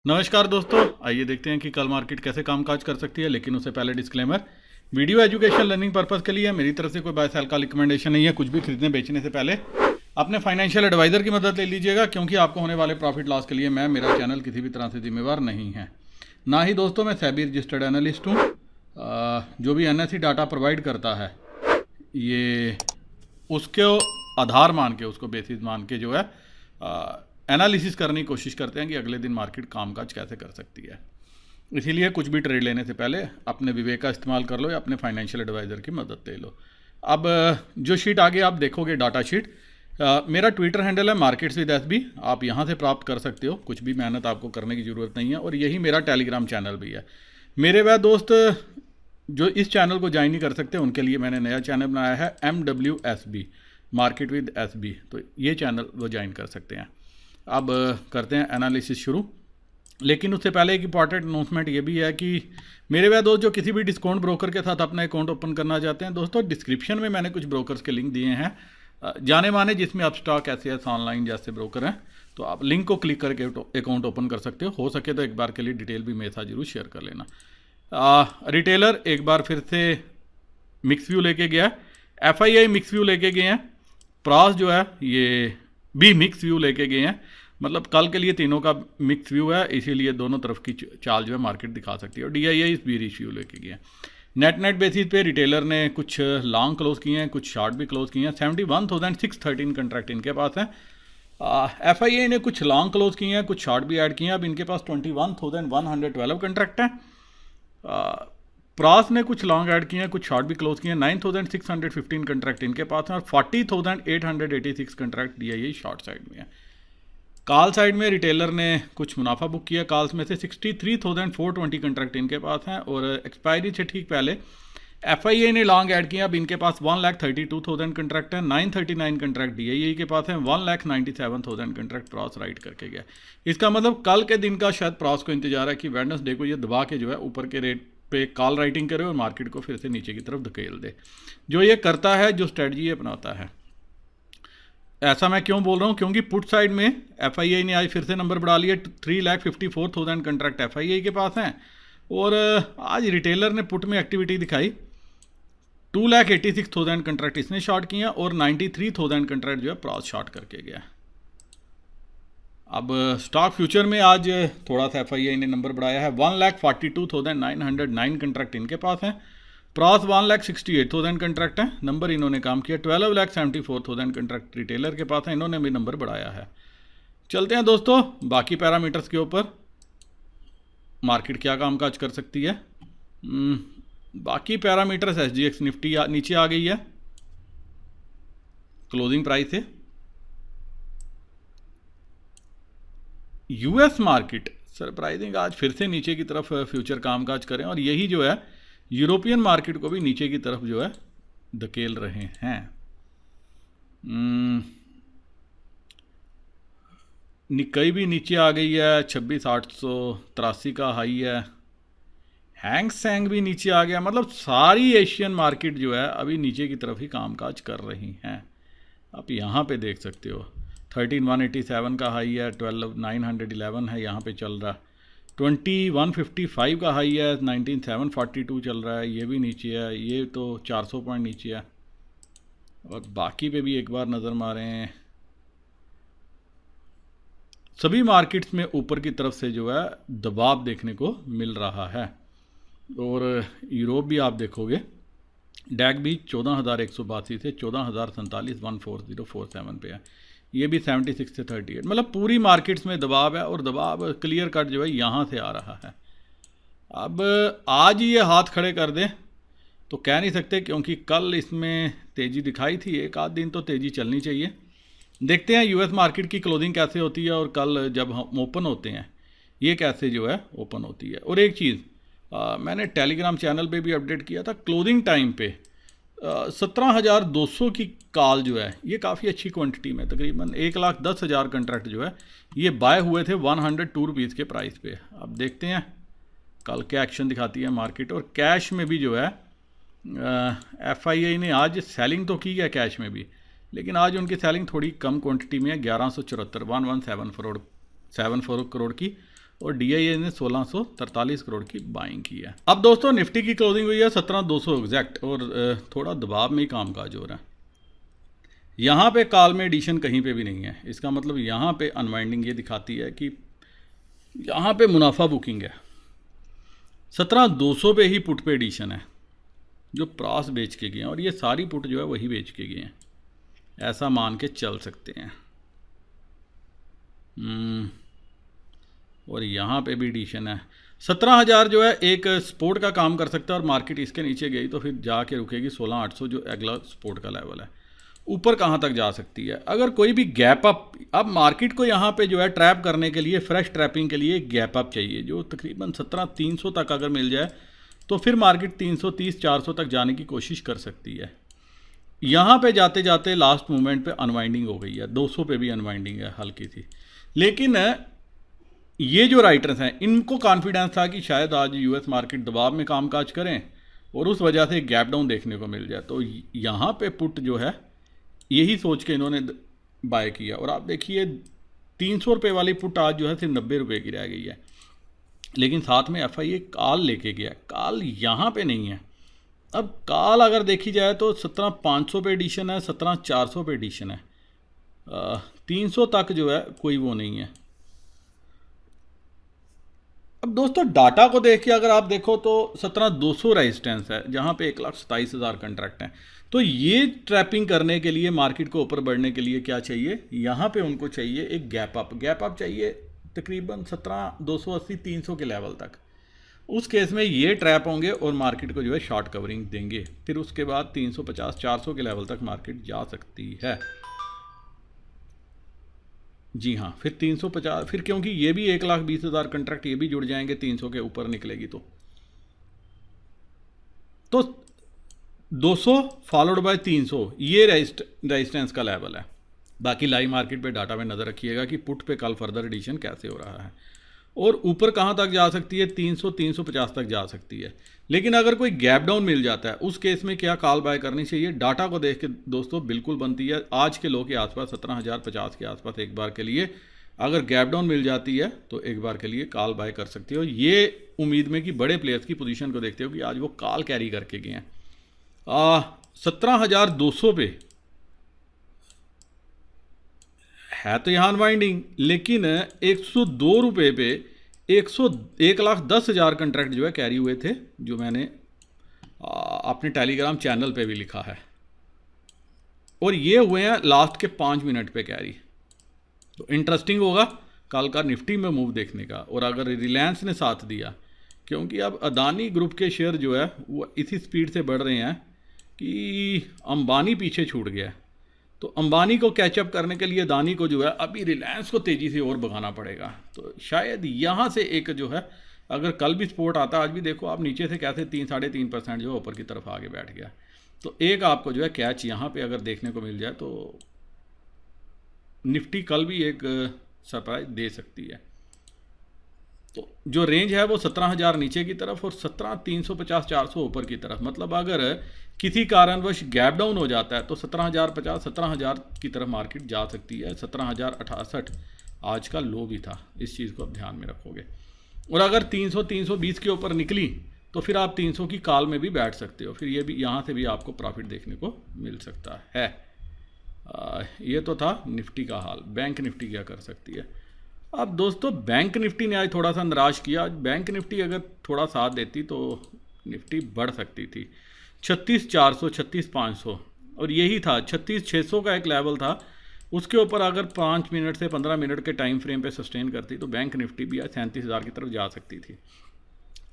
नमस्कार दोस्तों, आइए देखते हैं कि कल मार्केट कैसे कामकाज कर सकती है। लेकिन उससे पहले disclaimer, video education learning purpose के लिए है। मेरी तरफ से कोई बाय सेल का रिकमेंडेशन नहीं है। कुछ भी खरीदने बेचने से पहले अपने फाइनेंशियल एडवाइज़र की मदद ले लीजिएगा, क्योंकि आपको होने वाले प्रॉफिट लॉस के लिए मेरा चैनल किसी भी तरह से जिम्मेवार नहीं है। ना ही दोस्तों मैं सेबी रजिस्टर्ड एनालिस्ट हूँ। जो भी एनएसई डाटा प्रोवाइड करता है, ये उसके आधार मान के, उसको बेसिस मान के जो है एनालिसिस करने की कोशिश करते हैं कि अगले दिन मार्केट कामकाज कैसे कर सकती है। इसीलिए कुछ भी ट्रेड लेने से पहले अपने विवेक का इस्तेमाल कर लो या अपने फाइनेंशियल एडवाइज़र की मदद ले लो। अब जो शीट आगे आप देखोगे, डाटा शीट, मेरा ट्विटर हैंडल है मार्केट्स विद एसबी। आप यहाँ से प्राप्त कर सकते हो, कुछ भी मेहनत आपको करने की ज़रूरत नहीं है। और यही मेरा टेलीग्राम चैनल भी है। मेरे वह दोस्त जो इस चैनल को ज्वाइन नहीं कर सकते, उनके लिए मैंने नया चैनल बनाया है MWSB, मार्केट विद एसबी। तो ये चैनल वो ज्वाइन कर सकते हैं। अब करते हैं एनालिसिस शुरू। लेकिन उससे पहले एक इंपॉर्टेंट अनाउंसमेंट ये भी है कि मेरे वह दोस्त जो किसी भी डिस्काउंट ब्रोकर के साथ अपना अकाउंट ओपन करना चाहते हैं, दोस्तों डिस्क्रिप्शन में मैंने कुछ ब्रोकर्स के लिंक दिए हैं, जाने माने, जिसमें अपस्टॉक, एसएस ऑनलाइन जैसे ब्रोकर हैं। तो आप लिंक को क्लिक करके अकाउंट ओपन कर सकते हो सके तो एक बार के लिए डिटेल भी मेरे साथ जरूर शेयर कर लेना। रिटेलर एक बार फिर से मिक्स व्यू लेके गया, FII मिक्स व्यू लेके गए हैं, प्रॉस जो है ये भी मिक्स व्यू लेके गए हैं। मतलब कल के लिए तीनों का मिक्स व्यू है, इसीलिए दोनों तरफ की चाल जो है मार्केट दिखा सकती है। और DII भी व्यू लेके गए हैं। नेट बेसिस पे रिटेलर ने कुछ लॉन्ग क्लोज किए हैं, कुछ शॉर्ट भी क्लोज किए हैं। 71,613 कंट्रैक्ट इनके पास हैं। FII ने कुछ लॉन्ग क्लोज किए हैं, कुछ शॉर्ट भी ऐड किए हैं। अब इनके पास 21,112 कंट्रैक्ट हैं। प्रॉस ने कुछ लॉन्ग ऐड किए हैं, कुछ शॉर्ट भी क्लोज किए हैं। 9,615 कंट्रैक्ट इनके पास हैं और 40,886 कंट्रैक्ट DII शॉर्ट साइड में है। कॉल साइड में रिटेलर ने कुछ मुनाफा बुक किया। कॉल्स में से 63,420 कंट्रैक्ट इनके पास हैं। और एक्सपायरी से ठीक पहले FII ने लॉन्ग ऐड किया। अब इनके पास 1,32,000 कंट्रैक्ट हैं। 939 कंट्रैक्ट DII के पास हैं। 1,97,000 कंट्रैक्ट प्रॉस राइट करके गया। इसका मतलब कल के दिन का शायद प्रॉस को इंतजार है कि वेडनेसडे को ये दबा के जो है ऊपर के रेट पे कॉल राइटिंग करे और मार्केट को फिर से नीचे की तरफ धकेल दे। जो ये करता है, जो स्ट्रेटजी ये अपनाता है। ऐसा मैं क्यों बोल रहा हूँ? क्योंकि पुट साइड में FII ने आज फिर से नंबर बढ़ा लिया। 3,54,000 कंट्रैक्ट FII के पास हैं। और आज रिटेलर ने पुट में एक्टिविटी दिखाई। 2,86,000 कंट्रैक्ट इसने शॉर्ट किया और 93,000 कंट्रैक्ट जो है प्रॉस शॉर्ट करके गया। अब स्टॉक फ्यूचर में आज थोड़ा सा FII ने नंबर बढ़ाया है। 1,42,909 कंट्रैक्ट इनके पास हैं। प्रॉस 1,68,000 कंट्रैक्ट हैं। नंबर इन्होंने काम किया। 12,74,000 कंट्रैक्ट रिटेलर के पास हैं। इन्होंने भी नंबर बढ़ाया है। चलते हैं दोस्तों बाकी पैरामीटर्स के ऊपर, मार्केट क्या कामकाज कर सकती है। बाकी पैरामीटर्स, SGX निफ्टी नीचे आ गई है क्लोजिंग प्राइस से। US मार्केट सरप्राइजिंग आज फिर से नीचे की तरफ फ्यूचर कामकाज करें और यही जो है यूरोपियन मार्केट को भी नीचे की तरफ जो है धकेल रहे हैं। निकाई भी नीचे आ गई है। 26,883 का हाई है। हैंग सेंग भी नीचे आ गया। मतलब सारी एशियन मार्केट जो है अभी नीचे की तरफ ही कामकाज कर रही हैं। आप यहाँ पे देख सकते हो 13,187 का हाई है। 12,911 है यहाँ पे चल रहा। 21,155 का हाई है। 19,742 चल रहा है। ये भी नीचे है। ये तो 400 पॉइंट नीचे है। और बाकी पे भी एक बार नज़र मारें। सभी मार्केट्स में ऊपर की तरफ से जो है दबाव देखने को मिल रहा है। और यूरोप भी आप देखोगे, डैक भी 14,182 से 14,047 14047 पे है। ये भी 76 से 38। मतलब पूरी मार्केट्स में दबाव है और दबाव क्लियर कट जो है यहाँ से आ रहा है। अब आज ये हाथ खड़े कर दें तो कह नहीं सकते, क्योंकि कल इसमें तेज़ी दिखाई थी। एक आध दिन तो तेज़ी चलनी चाहिए। देखते हैं US मार्केट की क्लोजिंग कैसे होती है और कल जब हम ओपन होते हैं ये कैसे जो है ओपन होती है। और एक चीज़ मैंने टेलीग्राम चैनल पे भी अपडेट किया था। क्लोजिंग टाइम पे 17,200 की कॉल जो है ये काफ़ी अच्छी क्वांटिटी में, तकरीबन 1,10,000 कंट्रैक्ट जो है ये बाय हुए थे 102 रुपीज़ के प्राइस पे। अब देखते हैं कल क्या एक्शन दिखाती है मार्केट। और कैश में भी जो है FII ने आज सेलिंग तो की है कैश में भी, लेकिन आज उनकी सेलिंग थोड़ी कम क्वांटिटी में है। 1,174 117 करोड़ की और DIA ने 1643 करोड़ की बाइंग की है। अब दोस्तों निफ्टी की क्लोजिंग हुई है 17,200 एग्जैक्ट और थोड़ा दबाव में ही कामकाज हो रहा है। यहाँ पे कॉल में एडिशन कहीं पे भी नहीं है, इसका मतलब यहाँ पे अनवाइंडिंग ये दिखाती है कि यहाँ पे मुनाफा बुकिंग है। 17,200 पे ही पुट पे एडिशन है जो प्रास बेच के गए हैं और ये सारी पुट जो है वही बेच के गए हैं, ऐसा मान के चल सकते हैं। और यहाँ पे भी एडिशन है। 17,000 जो है एक सपोर्ट का काम कर सकता है और मार्केट इसके नीचे गई तो फिर जाके रुकेगी 16,800 जो अगला सपोर्ट का लेवल है। ऊपर कहाँ तक जा सकती है अगर कोई भी गैप अप। अब मार्केट को यहाँ पे जो है ट्रैप करने के लिए, फ्रेश ट्रैपिंग के लिए गैप अप चाहिए जो तकरीबन 17,300 तक अगर मिल जाए तो फिर मार्केट 330-400 तक जाने की कोशिश कर सकती है। यहाँ पे जाते जाते लास्ट मोमेंट पे अनवाइंडिंग हो गई है, 200 पे भी अनवाइंडिंग है हल्की सी। लेकिन ये जो राइटर्स हैं इनको कॉन्फिडेंस था कि शायद आज US मार्केट दबाव में कामकाज करें और उस वजह से गैप डाउन देखने को मिल जाए, तो यहाँ पे पुट जो है यही सोच के इन्होंने बाय किया। और आप देखिए 300 रुपये वाली पुट आज जो है सिर्फ 90 रुपये की रह गई है, लेकिन साथ में FIA कॉल लेके गया। कॉल यहाँ पे नहीं है। अब कॉल अगर देखी जाए तो 17,500 पे एडिशन है, 17,400 पे एडिशन है, 300 तक जो है कोई वो नहीं है। अब दोस्तों डाटा को देख के अगर आप देखो तो 17,200 रेजिस्टेंस है जहाँ पे 1,27,000 कंट्रैक्ट हैं। तो ये ट्रैपिंग करने के लिए मार्केट को ऊपर बढ़ने के लिए क्या चाहिए, यहाँ पे उनको चाहिए एक गैप अप। गैप अप चाहिए तकरीबन 17,280-300 के लेवल तक। उस केस में ये ट्रैप होंगे और मार्केट को जो है शॉर्ट कवरिंग देंगे। फिर उसके बाद 350-400 के लेवल तक मार्केट जा सकती है। जी हाँ, फिर 350, फिर क्योंकि ये भी 1,20,000 कंट्रैक्ट ये भी जुड़ जाएंगे 300 के ऊपर निकलेगी तो 200 फॉलोड बाय 300 ये रेजिस्टेंस का लेवल है। बाकी लाइव मार्केट पे डाटा में नज़र रखिएगा कि पुट पे कल फर्दर एडिशन कैसे हो रहा है और ऊपर कहाँ तक जा सकती है, 300-350 तक जा सकती है। लेकिन अगर कोई गैप डाउन मिल जाता है उस केस में क्या कॉल बाय करनी चाहिए, डाटा को देख के दोस्तों बिल्कुल बनती है। आज के लो के आसपास 17,050 के आसपास एक बार के लिए अगर गैप डाउन मिल जाती है तो एक बार के लिए कॉल बाय कर सकते हो, ये उम्मीद में कि बड़े प्लेयर्स की पोजीशन को देखते हो कि आज वो कॉल कैरी करके गए हैं। 17,200 पे है तो यहाँ अनवाइंडिंग, लेकिन 102 रुपये पे 1,10,000 कंट्रैक्ट जो है कैरी हुए थे, जो मैंने अपने टेलीग्राम चैनल पे भी लिखा है, और ये हुए हैं लास्ट के 5 मिनट पे कैरी। तो इंटरेस्टिंग होगा कल का निफ्टी में मूव देखने का। और अगर रिलायंस ने साथ दिया, क्योंकि अब अदानी ग्रुप के शेयर जो है वो इसी स्पीड से बढ़ रहे हैं कि अंबानी पीछे छूट गया है, तो अंबानी को कैचअप करने के लिए अदानी को जो है अभी रिलायंस को तेज़ी से और भगाना पड़ेगा। तो शायद यहाँ से एक जो है अगर कल भी सपोर्ट आता, आज भी देखो आप नीचे से कैसे 3-3.5% जो है ऊपर की तरफ आगे बैठ गया। तो एक आपको जो है कैच यहाँ पे अगर देखने को मिल जाए तो निफ्टी कल भी एक सरप्राइज दे सकती है। तो जो रेंज है वो 17,000 नीचे की तरफ और 17,350-400 ऊपर की तरफ। मतलब अगर किसी कारणवश गैप डाउन हो जाता है तो 17,050, 17,000 की तरफ मार्केट जा सकती है। 17,068 आज का लो भी था, इस चीज़ को आप ध्यान में रखोगे। और अगर 300-320 के ऊपर निकली तो फिर आप 300 की कॉल में भी बैठ सकते हो, फिर ये भी यहाँ से भी आपको प्रॉफिट देखने को मिल सकता है। ये तो था निफ्टी का हाल। बैंक निफ्टी क्या कर सकती है। अब दोस्तों बैंक निफ्टी ने आज थोड़ा सा निराश किया। बैंक निफ्टी अगर थोड़ा साथ देती तो निफ्टी बढ़ सकती थी। 36,400, 36,500 और यही था 36,600 का एक लेवल था, उसके ऊपर अगर 5 मिनट से 15 मिनट के टाइम फ्रेम पे सस्टेन करती तो बैंक निफ्टी भी आज 37,000 की तरफ जा सकती थी।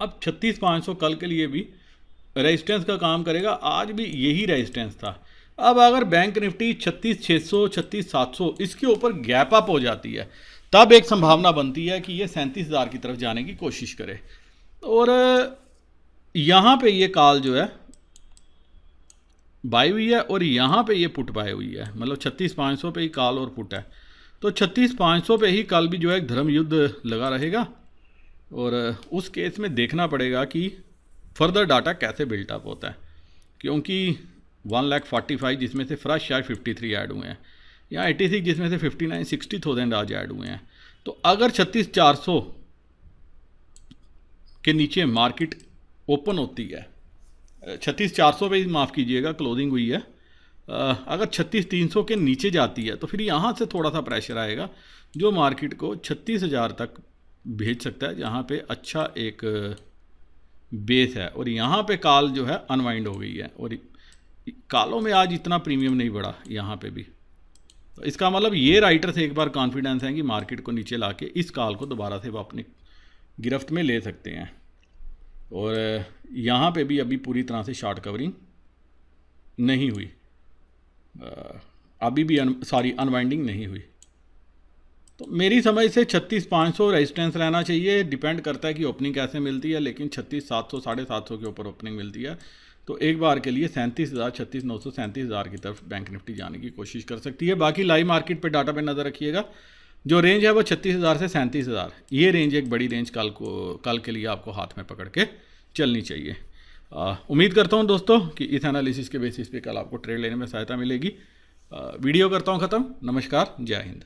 अब 36,500 कल के लिए भी रेजिस्टेंस का काम करेगा, आज भी यही रेजिस्टेंस था। अब अगर बैंक निफ्टी 36,600, 36,700 इसके ऊपर गैप अप हो जाती है तब एक संभावना बनती है कि ये 37,000 की तरफ जाने की कोशिश करे। और यहाँ पे ये कॉल जो है बाय हुई है और यहाँ पे ये पुट बाय हुई है, मतलब 36,500 पे ही कॉल और पुट है। तो 36,500 पे ही कल भी जो है धर्म युद्ध लगा रहेगा और उस केस में देखना पड़ेगा कि फर्दर डाटा कैसे बिल्टअप होता है, क्योंकि 1,45,000 जिसमें से फ्रेश शायद 53 ऐड हुए हैं, या 86 जिसमें से 59-60,000 आज ऐड हुए हैं। तो अगर 36,400 के नीचे मार्केट ओपन होती है, 36,400 पे माफ़ कीजिएगा क्लोजिंग हुई है, अगर 36,300 के नीचे जाती है तो फिर यहाँ से थोड़ा सा प्रेशर आएगा जो मार्केट को 36,000 तक भेज सकता है, जहाँ पे अच्छा एक बेस है। और यहाँ पे कॉल जो है अनवाइंड हो गई है और कॉलों में आज इतना प्रीमियम नहीं बढ़ा यहाँ पे भी। तो इसका मतलब ये राइटर्स एक बार कॉन्फिडेंस हैं कि मार्केट को नीचे ला के इस कॉल को दोबारा से वो अपनी गिरफ्त में ले सकते हैं। और यहाँ पे भी अभी पूरी तरह से शॉर्ट कवरिंग नहीं हुई, अभी भी अनवाइंडिंग नहीं हुई। तो मेरी समझ से 36,500 रेजिस्टेंस रहना चाहिए। डिपेंड करता है कि ओपनिंग कैसे मिलती है, लेकिन 36,700 750 के ऊपर ओपनिंग मिलती है तो एक बार के लिए 37,000 36,900 37,000 की तरफ बैंक निफ्टी जाने की कोशिश कर सकती है। बाकी लाइव मार्केट पे डाटा पे नज़र रखिएगा, जो रेंज है वो 36,000 से 37,000, ये रेंज एक बड़ी रेंज कल के लिए आपको हाथ में पकड़ के चलनी चाहिए। उम्मीद करता हूँ दोस्तों कि इस एनालिसिस के बेसिस पे कल आपको ट्रेड लेने में सहायता मिलेगी। वीडियो करता हूँ ख़त्म। नमस्कार, जय हिंद।